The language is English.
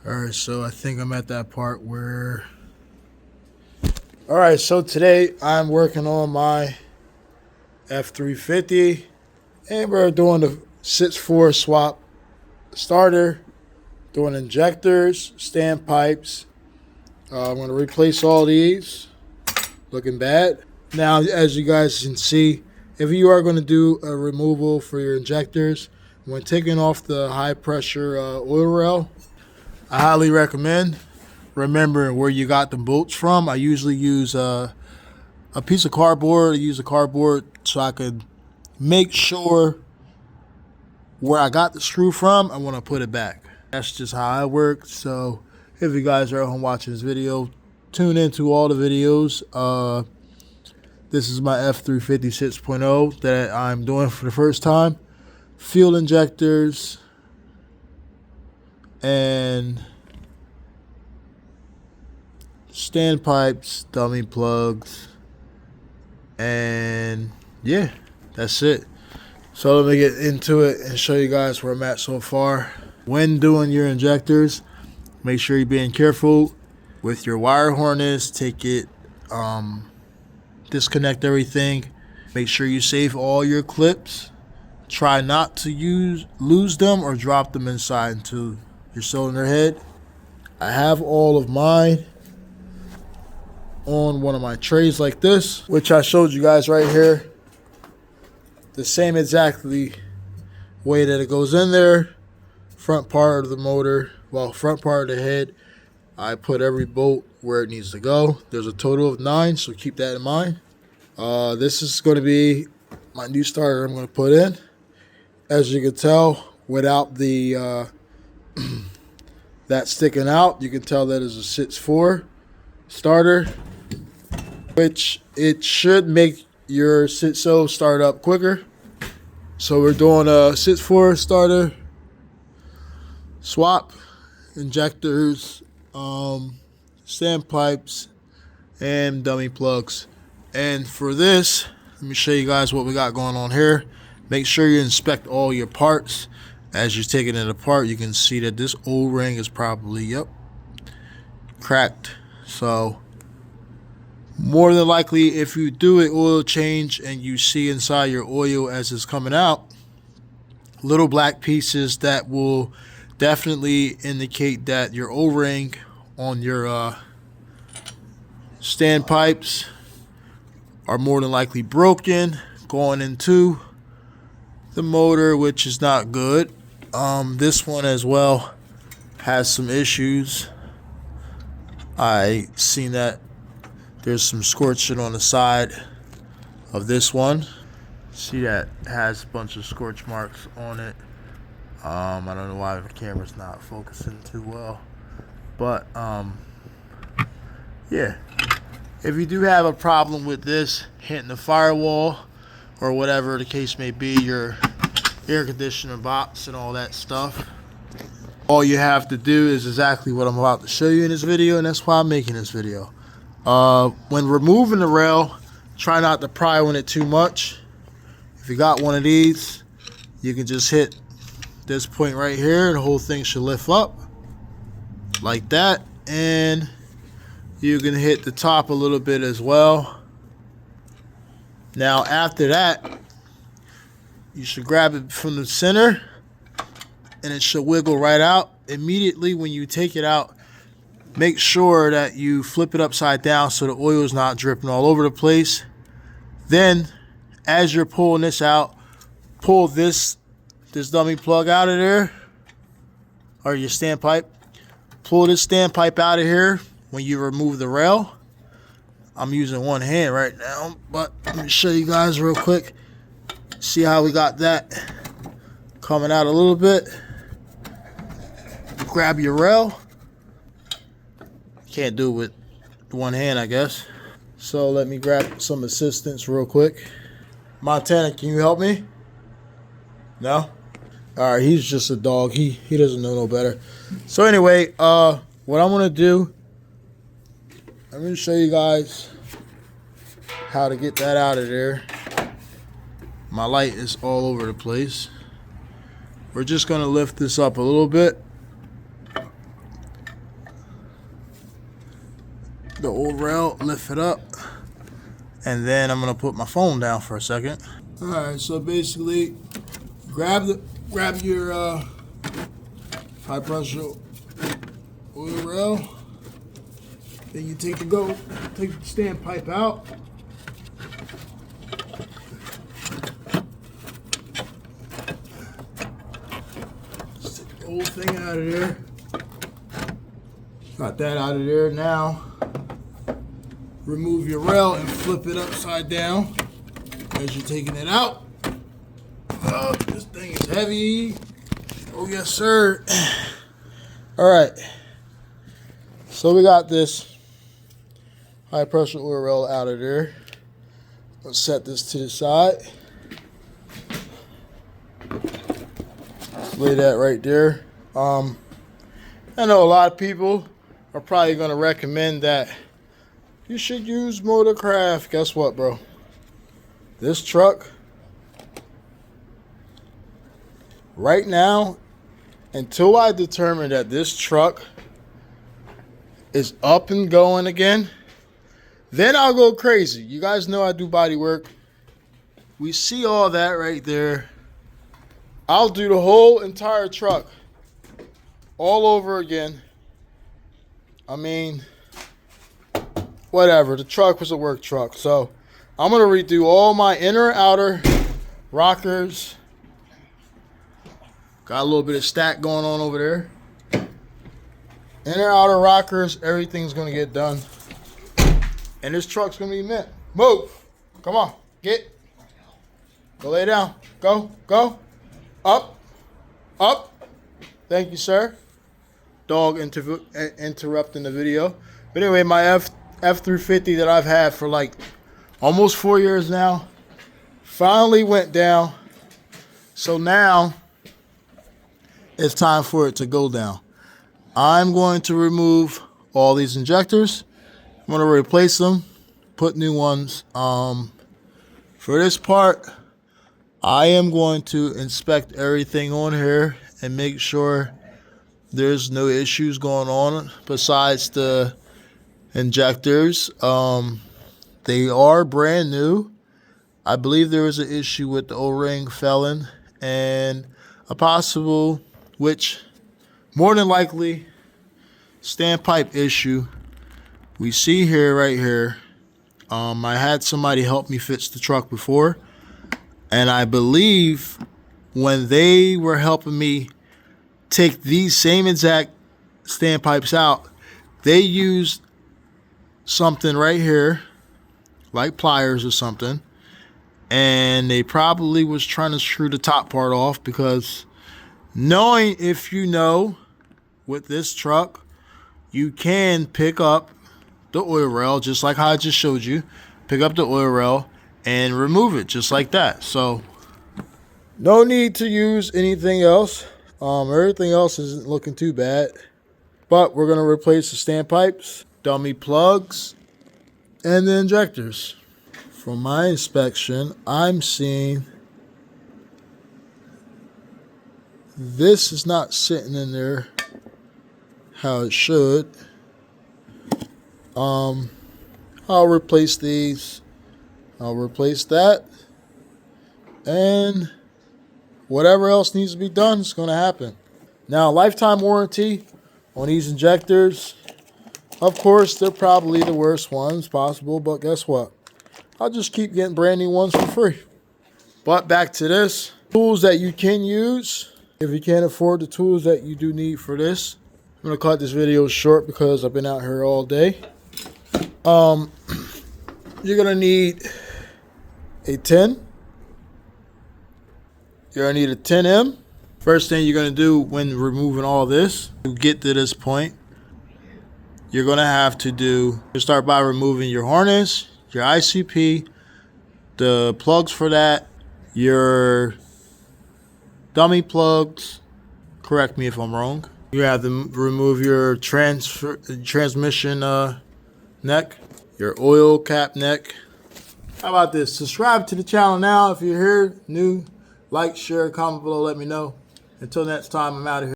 Alright, so I think I'm at that part where... Alright, so today I'm working on my F350 and we're doing the 6-4 swap starter, doing injectors, standpipes. I'm going to replace all these. Looking bad. Now, as you guys can see, if you are going to do a removal for your injectors, when taking off the high pressure oil rail, I highly recommend remembering where you got the bolts from. I usually use a piece of cardboard. I use a cardboard so I could make sure where I got the screw from, I want to put it back. That's just how I work. So if you guys are at home watching this video, tune into all the videos. This is my F350 6.0 that I'm doing for the first time. Fuel injectors and standpipes, dummy plugs, and yeah, that's it. So let me get into it and show you guys where I'm at so far. When doing your injectors, make sure you're being careful with your wire harness. Take it, disconnect everything. Make sure you save all your clips. Try not to lose them or drop them inside into your cylinder head. I have all of mine on one of my trays like this, which I showed you guys right here. The same exactly way that it goes in there. Front part of the motor, well, front part of the head, I put every bolt where it needs to go. There's a total of 9, so keep that in mind. This is going to be my new starter I'm going to put in. As you can tell, without the that sticking out, you can tell that is a 6.4 starter, which it should make your 6.0 start up quicker. So we're doing a 6.4 starter swap, injectors, standpipes, and dummy plugs. And for this, let me show you guys what we got going on here. Make sure you inspect all your parts. As you're taking it apart, you can see that this O-ring is probably, cracked. So more than likely, if you do an oil change and you see inside your oil as it's coming out, little black pieces that will definitely indicate that your O-ring on your standpipes are more than likely broken, going into the motor, which is not good. This one as well has some issues. I seen that there's some scorching on the side of this one. See that has a bunch of scorch marks on it. I don't know why the camera's not focusing too well, but yeah, if you do have a problem with this hitting the firewall or whatever the case may be, your air conditioner box and all that stuff, all you have to do is exactly what I'm about to show you in this video, and that's why I'm making this video. When removing the rail, try not to pry on it too much. If you got one of these, you can just hit this point right here and the whole thing should lift up like that, and you can hit the top a little bit as well. Now after that, you should grab it from the center and it should wiggle right out. Immediately when you take it out, make sure that you flip it upside down so the oil is not dripping all over the place. Then as you're pulling this out, pull this dummy plug out of there, or your standpipe. Pull this standpipe out of here when you remove the rail. I'm using one hand right now, but let me show you guys real quick. See how we got that coming out a little bit. Grab your rail. Can't do it with one hand, I guess. So let me grab some assistance real quick. Montana, can you help me? No? Alright, he's just a dog. He doesn't know no better. So anyway, what I'm going to do, I'm going to show you guys how to get that out of there. My light is all over the place. We're just going to lift this up a little bit. the old rail, lift it up, and then I'm gonna put my phone down for a second. All right, so basically, grab your high pressure oil rail. Then you take the standpipe out. Just take the whole thing out of there. Got that out of there. Now, remove your rail and flip it upside down as you're taking it out. Oh, this thing is heavy. Oh, yes, sir. All right. So we got this high pressure oil rail out of there. Let's set this to the side. Lay that right there. I know a lot of people are probably going to recommend that you should use Motorcraft. Guess what, bro? This truck, right now, until I determine that this truck is up and going again, then I'll go crazy. You guys know I do body work. We see all that right there. I'll do the whole entire truck all over again. I mean, whatever. The truck was a work truck. So I'm going to redo all my inner and outer rockers. Got a little bit of stack going on over there. Inner outer rockers, everything's going to get done. And this truck's going to be mint. Move. Come on. Get. Go lay down. Go. Go. Up. Up. Thank you, sir. Dog interrupting the video. But anyway, my F350 that I've had for like almost 4 years now finally went down. So now it's time for it to go down. I'm going to remove all these injectors. I'm going to replace them, put new ones. For this part, I am going to inspect everything on here and make sure there's no issues going on besides the injectors. They are brand new. I believe there was an issue with the O-ring felon and a possible, which more than likely, standpipe issue. We see here, right here, I had somebody help me fix the truck before, and I believe when they were helping me take these same exact standpipes out, they used something right here, like pliers or something, and they probably was trying to screw the top part off, because knowing, if you know, with this truck, you can pick up the oil rail, just like how I just showed you. Pick up the oil rail and remove it just like that. So no need to use anything else. Everything else isn't looking too bad. But we're going to replace the standpipes, dummy plugs, and the injectors. From my inspection, I'm seeing this is not sitting in there how it should. I'll replace these. I'll replace that. And whatever else needs to be done is going to happen. Now, lifetime warranty on these injectors. Of course, they're probably the worst ones possible, but guess what? I'll just keep getting brand new ones for free. But back to this. Tools that you can use if you can't afford the tools that you do need for this. I'm going to cut this video short because I've been out here all day. You're going to need a 10. You're going to need a 10M. First thing you're going to do when removing all this, to get to this point, you're going to have to start by removing your harness, your ICP, the plugs for that, your dummy plugs. Correct me if I'm wrong. You have to remove your transmission neck, your oil cap neck. How about this? Subscribe to the channel now if you're here, new. Like, share, comment below, let me know. Until next time, I'm out of here.